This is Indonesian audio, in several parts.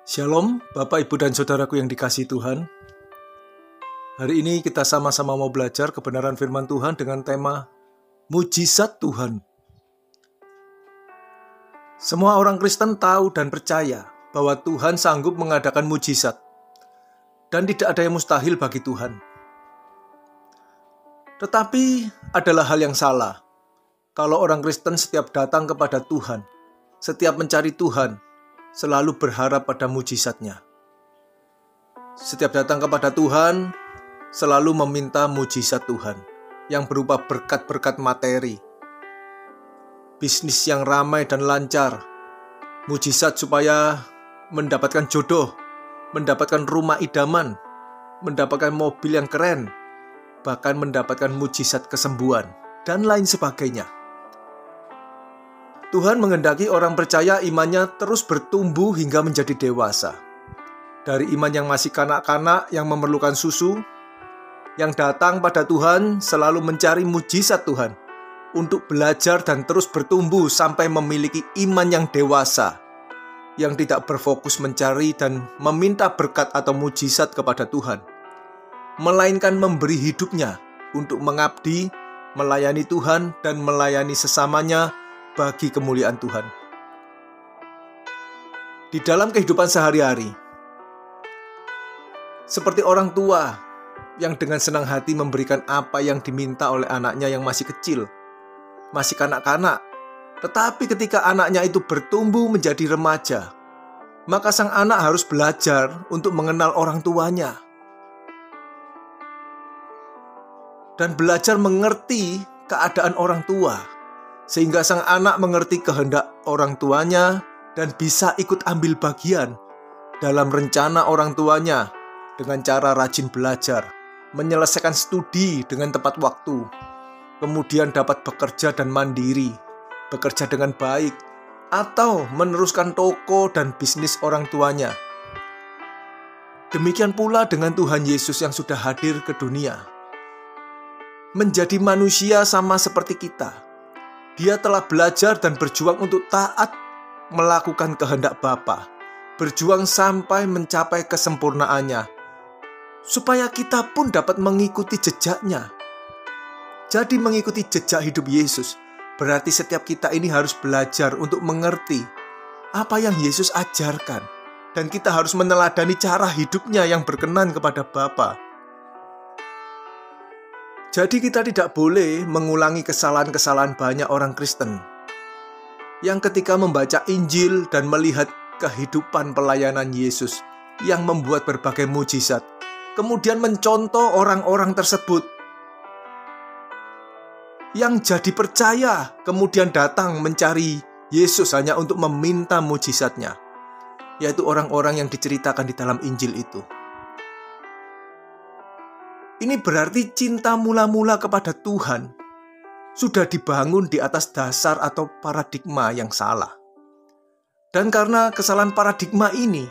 Shalom, Bapak, Ibu, dan Saudaraku yang dikasihi Tuhan. Hari ini kita sama-sama mau belajar kebenaran firman Tuhan dengan tema Mujizat Tuhan. Semua orang Kristen tahu dan percaya bahwa Tuhan sanggup mengadakan mujizat, dan tidak ada yang mustahil bagi Tuhan. Tetapi adalah hal yang salah kalau orang Kristen setiap datang kepada Tuhan, setiap mencari Tuhan, selalu berharap pada mujizatnya. Setiap datang kepada Tuhan, selalu meminta mujizat Tuhan yang berupa berkat-berkat materi, bisnis yang ramai dan lancar, mujizat supaya mendapatkan jodoh, mendapatkan rumah idaman, mendapatkan mobil yang keren, bahkan mendapatkan mujizat kesembuhan, dan lain sebagainya. Tuhan menghendaki orang percaya imannya terus bertumbuh hingga menjadi dewasa. Dari iman yang masih kanak-kanak yang memerlukan susu, yang datang pada Tuhan selalu mencari mujizat Tuhan untuk belajar dan terus bertumbuh sampai memiliki iman yang dewasa, yang tidak berfokus mencari dan meminta berkat atau mujizat kepada Tuhan, melainkan memberi hidupnya untuk mengabdi, melayani Tuhan, dan melayani sesamanya bagi kemuliaan Tuhan. Di dalam kehidupan sehari-hari, seperti orang tua yang dengan senang hati memberikan apa yang diminta oleh anaknya yang masih kecil, masih kanak-kanak, tetapi ketika anaknya itu bertumbuh menjadi remaja, maka sang anak harus belajar untuk mengenal orang tuanya dan belajar mengerti keadaan orang tua, sehingga sang anak mengerti kehendak orang tuanya dan bisa ikut ambil bagian dalam rencana orang tuanya dengan cara rajin belajar, menyelesaikan studi dengan tepat waktu, kemudian dapat bekerja dan mandiri, bekerja dengan baik, atau meneruskan toko dan bisnis orang tuanya. Demikian pula dengan Tuhan Yesus yang sudah hadir ke dunia. Menjadi manusia sama seperti kita. Dia telah belajar dan berjuang untuk taat melakukan kehendak Bapa, berjuang sampai mencapai kesempurnaannya, supaya kita pun dapat mengikuti jejaknya. Jadi mengikuti jejak hidup Yesus, berarti setiap kita ini harus belajar untuk mengerti apa yang Yesus ajarkan, dan kita harus meneladani cara hidupnya yang berkenan kepada Bapa. Jadi kita tidak boleh mengulangi kesalahan-kesalahan banyak orang Kristen yang ketika membaca Injil dan melihat kehidupan pelayanan Yesus yang membuat berbagai mujizat, kemudian mencontoh orang-orang tersebut yang jadi percaya, kemudian datang mencari Yesus hanya untuk meminta mujizatnya, yaitu orang-orang yang diceritakan di dalam Injil itu. Ini berarti cinta mula-mula kepada Tuhan sudah dibangun di atas dasar atau paradigma yang salah. Dan karena kesalahan paradigma ini,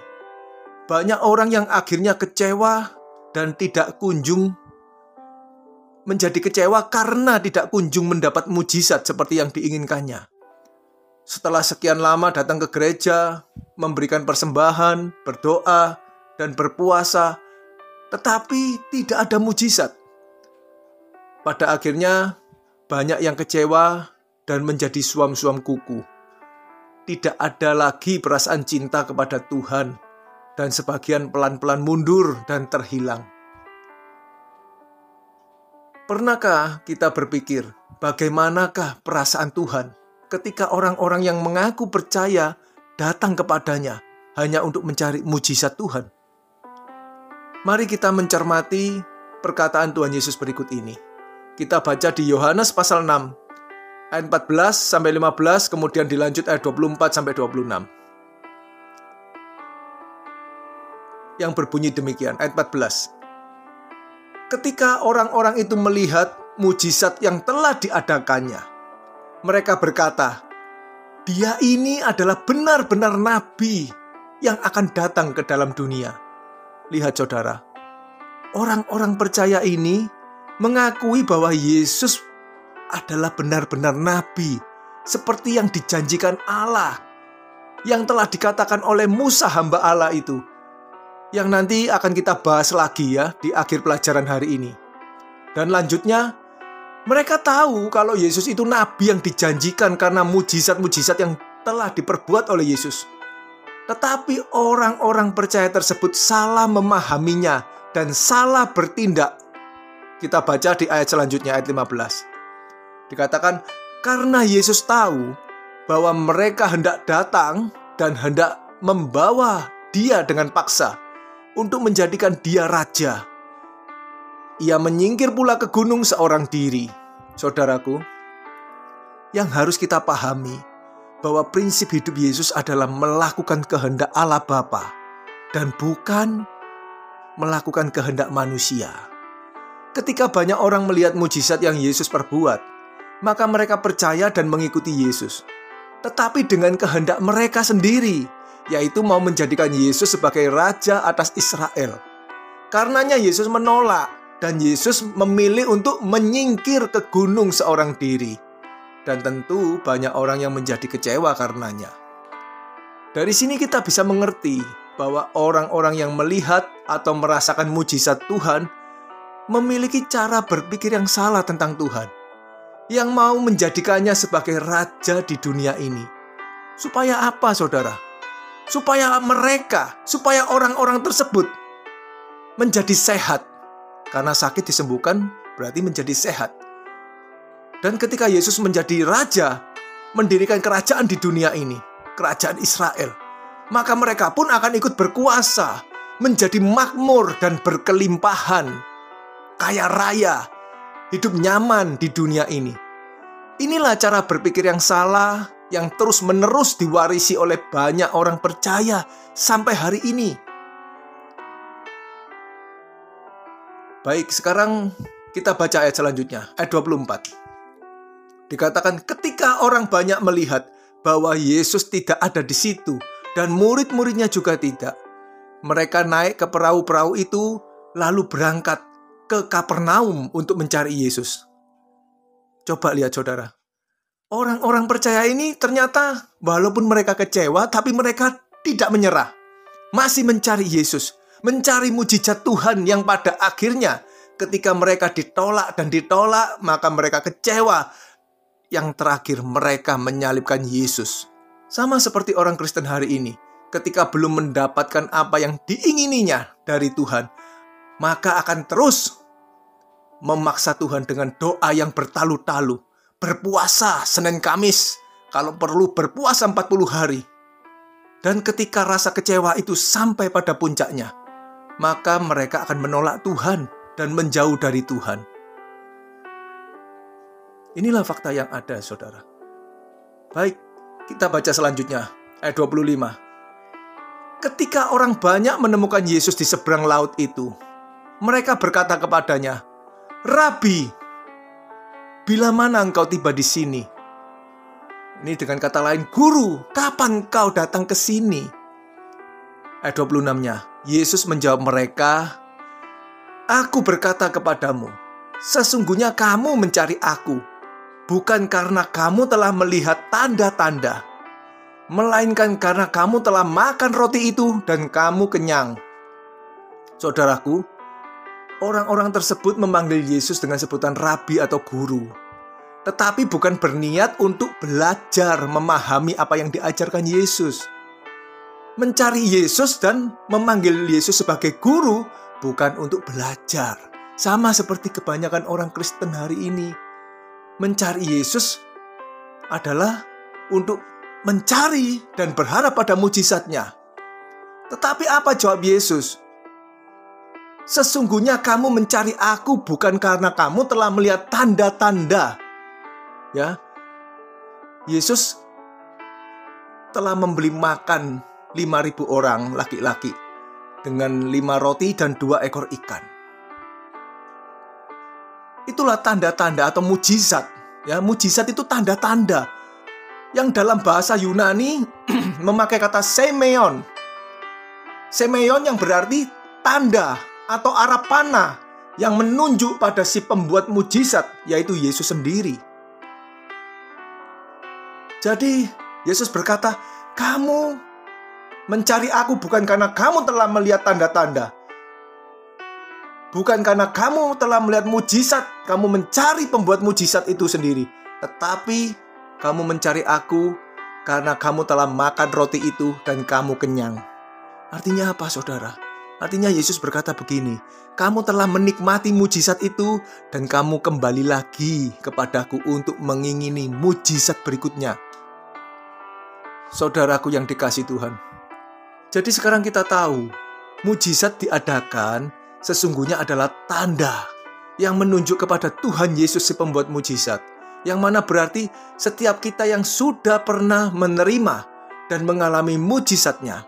banyak orang yang akhirnya kecewa dan tidak kunjung menjadi kecewa karena tidak kunjung mendapat mujizat seperti yang diinginkannya. Setelah sekian lama datang ke gereja, memberikan persembahan, berdoa, dan berpuasa, tetapi tidak ada mujizat. Pada akhirnya banyak yang kecewa dan menjadi suam-suam kuku. Tidak ada lagi perasaan cinta kepada Tuhan, dan sebagian pelan-pelan mundur dan terhilang. Pernahkah kita berpikir bagaimanakah perasaan Tuhan ketika orang-orang yang mengaku percaya datang kepadanya hanya untuk mencari mujizat Tuhan? Mari kita mencermati perkataan Tuhan Yesus berikut ini. Kita baca di Yohanes pasal 6, ayat 14-15, kemudian dilanjut ayat 24-26. Yang berbunyi demikian, ayat 14. Ketika orang-orang itu melihat mujizat yang telah diadakannya, mereka berkata, "Dia ini adalah benar-benar nabi yang akan datang ke dalam dunia." Lihat saudara, orang-orang percaya ini mengakui bahwa Yesus adalah benar-benar nabi, seperti yang dijanjikan Allah. yang telah dikatakan oleh Musa hamba Allah itu, yang nanti akan kita bahas lagi ya di akhir pelajaran hari ini. Dan lanjutnya, mereka tahu kalau Yesus itu nabi yang dijanjikan karena mujizat-mujizat yang telah diperbuat oleh Yesus. Tetapi orang-orang percaya tersebut salah memahaminya dan salah bertindak. Kita baca di ayat selanjutnya, ayat 15. Dikatakan, karena Yesus tahu bahwa mereka hendak datang dan hendak membawa dia dengan paksa untuk menjadikan dia raja, ia menyingkir pula ke gunung seorang diri. Saudaraku, yang harus kita pahami bahwa prinsip hidup Yesus adalah melakukan kehendak Allah Bapa dan bukan melakukan kehendak manusia. Ketika banyak orang melihat mujizat yang Yesus perbuat, maka mereka percaya dan mengikuti Yesus. Tetapi dengan kehendak mereka sendiri, yaitu mau menjadikan Yesus sebagai raja atas Israel. Karenanya Yesus menolak dan Yesus memilih untuk menyingkir ke gunung seorang diri. Dan tentu banyak orang yang menjadi kecewa karenanya. Dari sini kita bisa mengerti bahwa orang-orang yang melihat atau merasakan mujizat Tuhan memiliki cara berpikir yang salah tentang Tuhan, yang mau menjadikannya sebagai raja di dunia ini. Supaya apa, saudara? Supaya orang-orang tersebut menjadi sehat. Karena sakit disembuhkan berarti menjadi sehat. Dan ketika Yesus menjadi raja, mendirikan kerajaan di dunia ini, kerajaan Israel, maka mereka pun akan ikut berkuasa, menjadi makmur dan berkelimpahan, kaya raya, hidup nyaman di dunia ini. Inilah cara berpikir yang salah yang terus-menerus diwarisi oleh banyak orang percaya sampai hari ini. Baik, sekarang kita baca ayat selanjutnya, ayat 24. Dikatakan ketika orang banyak melihat bahwa Yesus tidak ada di situ dan murid-muridnya juga tidak, mereka naik ke perahu-perahu itu lalu berangkat ke Kapernaum untuk mencari Yesus. Coba lihat, saudara. Orang-orang percaya ini ternyata walaupun mereka kecewa, tapi mereka tidak menyerah. Masih mencari Yesus, mencari mujizat Tuhan yang pada akhirnya ketika mereka ditolak, maka mereka kecewa. Yang terakhir mereka menyalibkan Yesus. Sama seperti orang Kristen hari ini, ketika belum mendapatkan apa yang diingininya dari Tuhan, maka akan terus memaksa Tuhan dengan doa yang bertalu-talu, berpuasa Senin Kamis, kalau perlu berpuasa 40 hari. Dan ketika rasa kecewa itu sampai pada puncaknya, maka mereka akan menolak Tuhan dan menjauh dari Tuhan. Inilah fakta yang ada, saudara. Baik, kita baca selanjutnya, ayat 25. Ketika orang banyak menemukan Yesus di seberang laut itu, mereka berkata kepadanya, "Rabi, bila mana engkau tiba di sini?" Ini dengan kata lain, "Guru, kapan engkau datang ke sini?" Ayat 26-nya, Yesus menjawab mereka, "Aku berkata kepadamu, sesungguhnya kamu mencari aku, bukan karena kamu telah melihat tanda-tanda, melainkan karena kamu telah makan roti itu dan kamu kenyang." Saudaraku, orang-orang tersebut memanggil Yesus dengan sebutan Rabi atau Guru, tetapi bukan berniat untuk belajar memahami apa yang diajarkan Yesus. Mencari Yesus dan memanggil Yesus sebagai Guru bukan untuk belajar. Sama seperti kebanyakan orang Kristen hari ini. Mencari Yesus adalah untuk mencari dan berharap pada mujizatnya. Tetapi apa jawab Yesus? "Sesungguhnya kamu mencari aku bukan karena kamu telah melihat tanda-tanda." Ya, Yesus telah memberi makan 5.000 orang laki-laki dengan 5 roti dan 2 ekor ikan. Itulah tanda-tanda atau mujizat. Ya, mujizat itu tanda-tanda yang dalam bahasa Yunani memakai kata semeion. Semeion yang berarti tanda atau arapana yang menunjuk pada si pembuat mujizat, yaitu Yesus sendiri. Jadi Yesus berkata, Kamu mencari aku bukan karena kamu telah melihat tanda-tanda, bukan karena kamu telah melihat mujizat, kamu mencari pembuat mujizat itu sendiri, tetapi kamu mencari aku karena kamu telah makan roti itu dan kamu kenyang. Artinya apa, saudara? Artinya Yesus berkata begini, kamu telah menikmati mujizat itu dan kamu kembali lagi kepadaku untuk mengingini mujizat berikutnya. Saudaraku yang dikasihi Tuhan, jadi sekarang kita tahu, mujizat diadakan sesungguhnya adalah tanda yang menunjuk kepada Tuhan Yesus si pembuat mujizat. Yang mana berarti setiap kita yang sudah pernah menerima dan mengalami mujizatnya,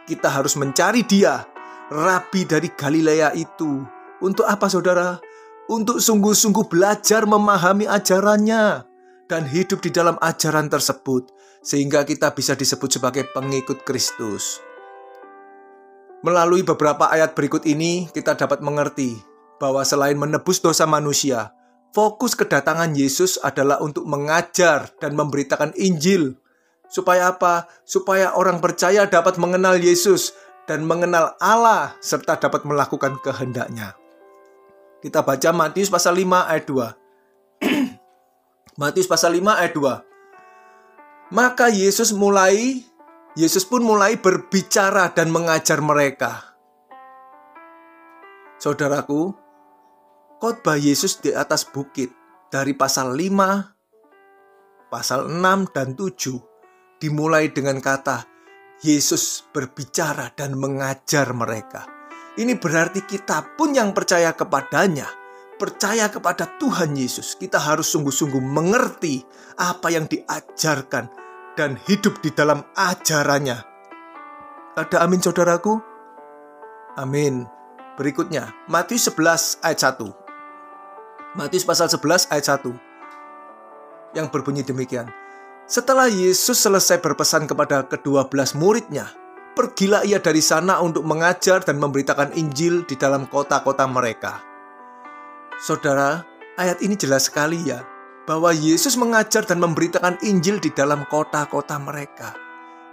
kita harus mencari Dia, Rabi dari Galilea itu. Untuk apa, saudara? Untuk sungguh-sungguh belajar memahami ajarannya dan hidup di dalam ajaran tersebut, sehingga kita bisa disebut sebagai pengikut Kristus. Melalui beberapa ayat berikut ini, kita dapat mengerti bahwa selain menebus dosa manusia, fokus kedatangan Yesus adalah untuk mengajar dan memberitakan Injil. Supaya apa? Supaya orang percaya dapat mengenal Yesus dan mengenal Allah serta dapat melakukan kehendaknya. Kita baca Matius pasal 5 ayat 2. Matius pasal 5 ayat 2. Maka Yesus pun mulai berbicara dan mengajar mereka. Saudaraku, khotbah Yesus di atas bukit dari pasal 5, pasal 6 dan 7 dimulai dengan kata Yesus berbicara dan mengajar mereka. Ini berarti kita pun yang percaya kepadanya, percaya kepada Tuhan Yesus, kita harus sungguh-sungguh mengerti apa yang diajarkan dan hidup di dalam ajarannya. Ada amin, saudaraku? Amin. Berikutnya, Matius 11 ayat 1. Matius pasal 11 ayat 1 yang berbunyi demikian. Setelah Yesus selesai berpesan kepada ke-12 muridnya, pergilah ia dari sana untuk mengajar dan memberitakan Injil di dalam kota-kota mereka. Saudara, ayat ini jelas sekali ya, bahwa Yesus mengajar dan memberitakan Injil di dalam kota-kota mereka.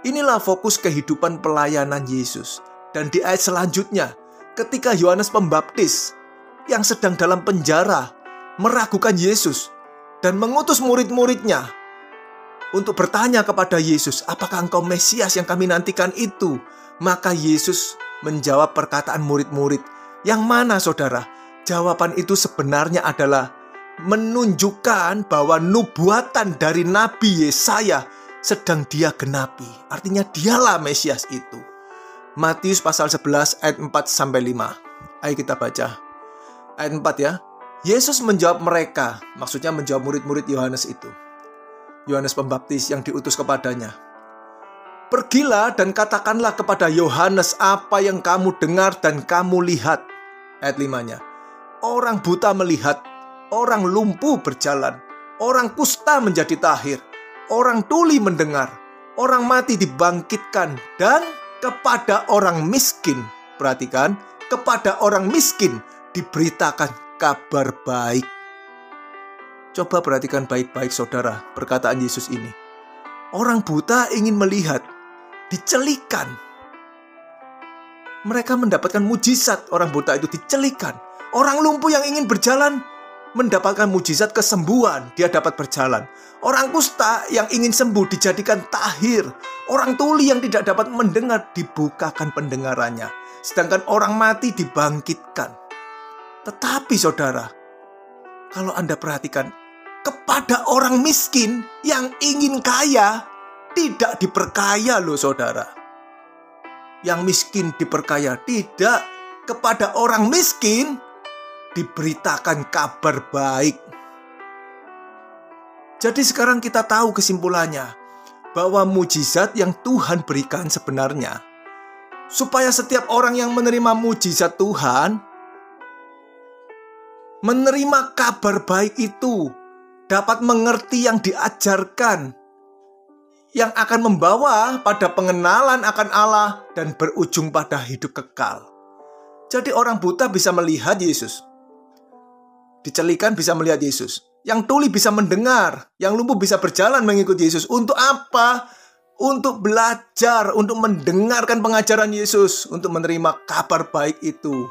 Inilah fokus kehidupan pelayanan Yesus. Dan di ayat selanjutnya, ketika Yohanes Pembaptis yang sedang dalam penjara meragukan Yesus dan mengutus murid-muridnya untuk bertanya kepada Yesus, apakah engkau Mesias yang kami nantikan itu? Maka Yesus menjawab perkataan murid-murid. Yang mana, saudara? Jawaban itu sebenarnya adalah menunjukkan bahwa nubuatan dari Nabi Yesaya sedang dia genapi. Artinya dialah Mesias itu. Matius pasal 11 ayat 4-5. Ayo kita baca. Ayat 4 ya. Yesus menjawab mereka, maksudnya menjawab murid-murid Yohanes itu. Yohanes Pembaptis yang diutus kepadanya. Pergilah dan katakanlah kepada Yohanes apa yang kamu dengar dan kamu lihat. Ayat 5-nya. Orang buta melihat, orang lumpuh berjalan, orang kusta menjadi tahir, orang tuli mendengar, orang mati dibangkitkan, dan kepada orang miskin, perhatikan, kepada orang miskin diberitakan kabar baik. Coba perhatikan baik-baik, saudara, perkataan Yesus ini. Orang buta ingin melihat, dicelikan. Mereka mendapatkan mujizat, orang buta itu dicelikan. Orang lumpuh yang ingin berjalan mendapatkan mujizat kesembuhan, dia dapat berjalan. Orang kusta yang ingin sembuh dijadikan tahir. Orang tuli yang tidak dapat mendengar dibukakan pendengarannya. Sedangkan orang mati dibangkitkan. Tetapi saudara, kalau Anda perhatikan, kepada orang miskin yang ingin kaya tidak diperkaya loh, saudara. Yang miskin diperkaya, tidak. Kepada orang miskin diberitakan kabar baik. Jadi sekarang kita tahu kesimpulannya, bahwa mujizat yang Tuhan berikan sebenarnya supaya setiap orang yang menerima mujizat Tuhan, menerima kabar baik itu, dapat mengerti yang diajarkan, yang akan membawa pada pengenalan akan Allah dan berujung pada hidup kekal. Jadi orang buta bisa melihat Yesus, dicelikan bisa melihat Yesus, yang tuli bisa mendengar, yang lumpuh bisa berjalan mengikut Yesus. Untuk apa? untuk belajar, untuk mendengarkan pengajaran Yesus, untuk menerima kabar baik itu,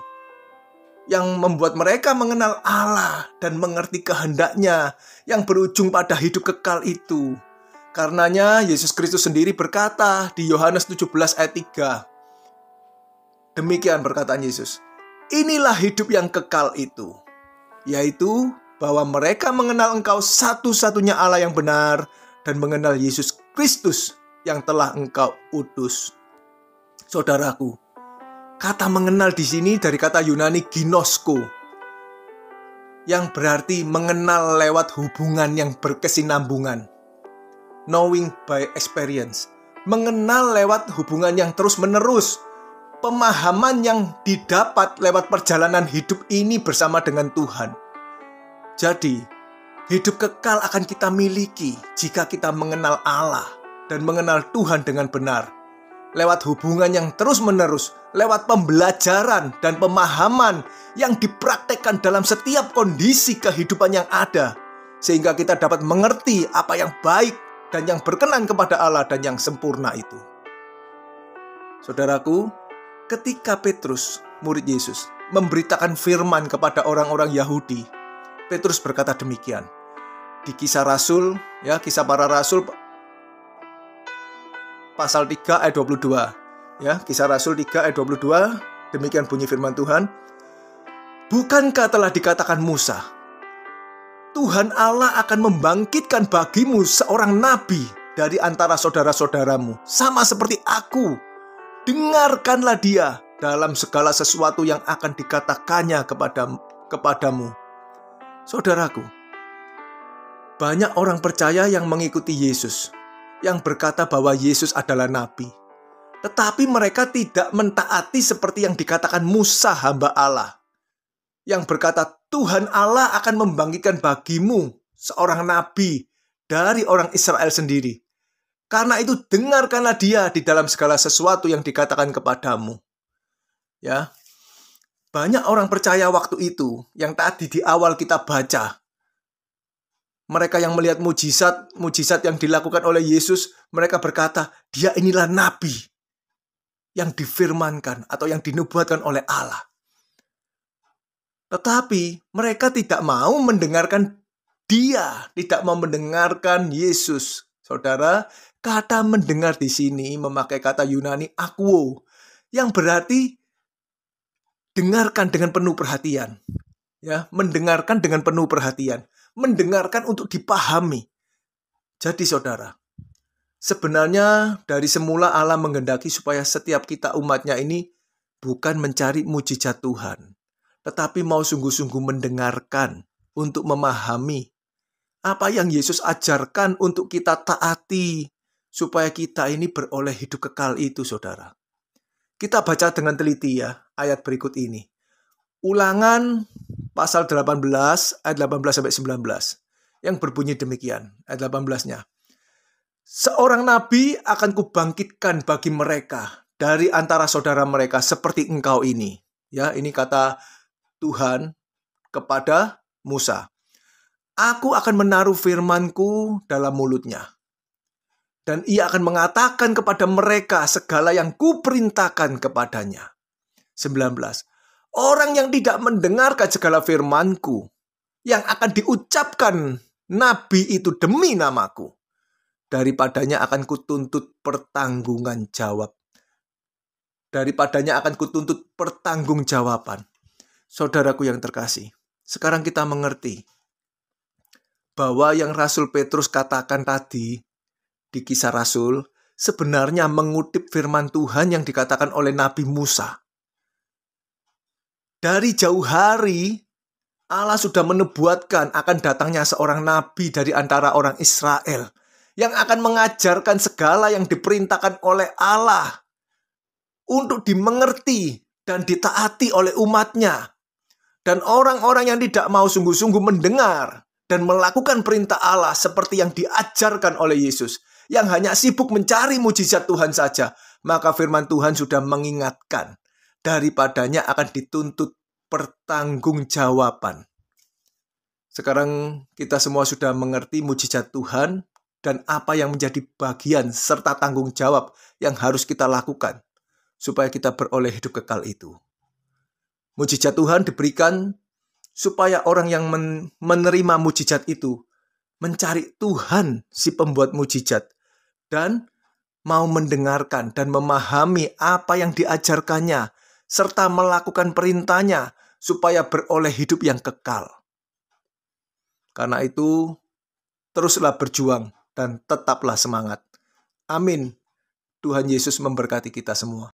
yang membuat mereka mengenal Allah dan mengerti kehendaknya yang berujung pada hidup kekal itu. Karenanya Yesus Kristus sendiri berkata di Yohanes 17 ayat 3. Demikian perkataan Yesus. Inilah hidup yang kekal itu, yaitu bahwa mereka mengenal Engkau satu-satunya Allah yang benar dan mengenal Yesus Kristus yang telah Engkau utus. Saudaraku, kata mengenal di sini dari kata Yunani ginosko, yang berarti mengenal lewat hubungan yang berkesinambungan. Knowing by experience, mengenal lewat hubungan yang terus-menerus, pemahaman yang didapat lewat perjalanan hidup ini bersama dengan Tuhan. Jadi, hidup kekal akan kita miliki jika kita mengenal Allah dan mengenal Tuhan dengan benar. Lewat hubungan yang terus-menerus, lewat pembelajaran dan pemahaman yang dipraktekkan dalam setiap kondisi kehidupan yang ada, sehingga kita dapat mengerti apa yang baik dan yang berkenan kepada Allah dan yang sempurna itu. Saudaraku, ketika Petrus, murid Yesus, memberitakan firman kepada orang-orang Yahudi, Petrus berkata demikian. Di Kisah Rasul, Kisah Para Rasul pasal 3 ayat 22. Kisah Rasul 3 ayat 22, demikian bunyi firman Tuhan. Bukankah telah dikatakan Musa, Tuhan Allah akan membangkitkan bagimu seorang nabi dari antara saudara-saudaramu, sama seperti aku. Dengarkanlah dia dalam segala sesuatu yang akan dikatakannya kepadamu. Saudaraku, banyak orang percaya yang mengikuti Yesus, yang berkata bahwa Yesus adalah nabi. Tetapi mereka tidak mentaati seperti yang dikatakan Musa hamba Allah, yang berkata Tuhan Allah akan membangkitkan bagimu seorang nabi dari orang Israel sendiri. Karena itu dengarkanlah dia di dalam segala sesuatu yang dikatakan kepadamu. Banyak orang percaya waktu itu yang tadi di awal kita baca. Mereka yang melihat mujizat yang dilakukan oleh Yesus, mereka berkata, dia inilah nabi yang difirmankan atau yang dinubuatkan oleh Allah. Tetapi mereka tidak mau mendengarkan dia, tidak mau mendengarkan Yesus. Saudara, kata mendengar di sini memakai kata Yunani akuo, yang berarti dengarkan dengan penuh perhatian. Mendengarkan dengan penuh perhatian, mendengarkan untuk dipahami. Jadi saudara, sebenarnya dari semula Allah menghendaki supaya setiap kita umatnya ini bukan mencari mujizat Tuhan, tetapi mau sungguh-sungguh mendengarkan untuk memahami apa yang Yesus ajarkan untuk kita taati, supaya kita ini beroleh hidup kekal itu, saudara. Kita baca dengan teliti ayat berikut ini. Ulangan pasal 18 ayat 18-19 yang berbunyi demikian. Ayat 18-nya. Seorang nabi akan kubangkitkan bagi mereka dari antara saudara mereka seperti engkau ini. Ini kata Tuhan kepada Musa. Aku akan menaruh firmanku dalam mulutnya, dan ia akan mengatakan kepada mereka segala yang kuperintahkan kepadanya. 19. Orang yang tidak mendengarkan segala firmanku yang akan diucapkan nabi itu demi namaku, daripadanya akan kutuntut pertanggungan jawab. Daripadanya akan kutuntut pertanggungjawaban. Saudaraku yang terkasih, sekarang kita mengerti bahwa yang Rasul Petrus katakan tadi di Kisah Rasul sebenarnya mengutip firman Tuhan yang dikatakan oleh Nabi Musa. Dari jauh hari Allah sudah menubuatkan akan datangnya seorang nabi dari antara orang Israel yang akan mengajarkan segala yang diperintahkan oleh Allah untuk dimengerti dan ditaati oleh umatnya. Dan orang-orang yang tidak mau sungguh-sungguh mendengar dan melakukan perintah Allah seperti yang diajarkan oleh Yesus, yang hanya sibuk mencari mujizat Tuhan saja, maka firman Tuhan sudah mengingatkan, daripadanya akan dituntut pertanggungjawaban. Sekarang kita semua sudah mengerti mujizat Tuhan dan apa yang menjadi bagian serta tanggung jawab yang harus kita lakukan supaya kita beroleh hidup kekal itu. Mujizat Tuhan diberikan supaya orang yang menerima mujizat itu mencari Tuhan si pembuat mujizat dan mau mendengarkan dan memahami apa yang diajarkannya serta melakukan perintahnya supaya beroleh hidup yang kekal. Karena itu, teruslah berjuang dan tetaplah semangat. Amin. Tuhan Yesus memberkati kita semua.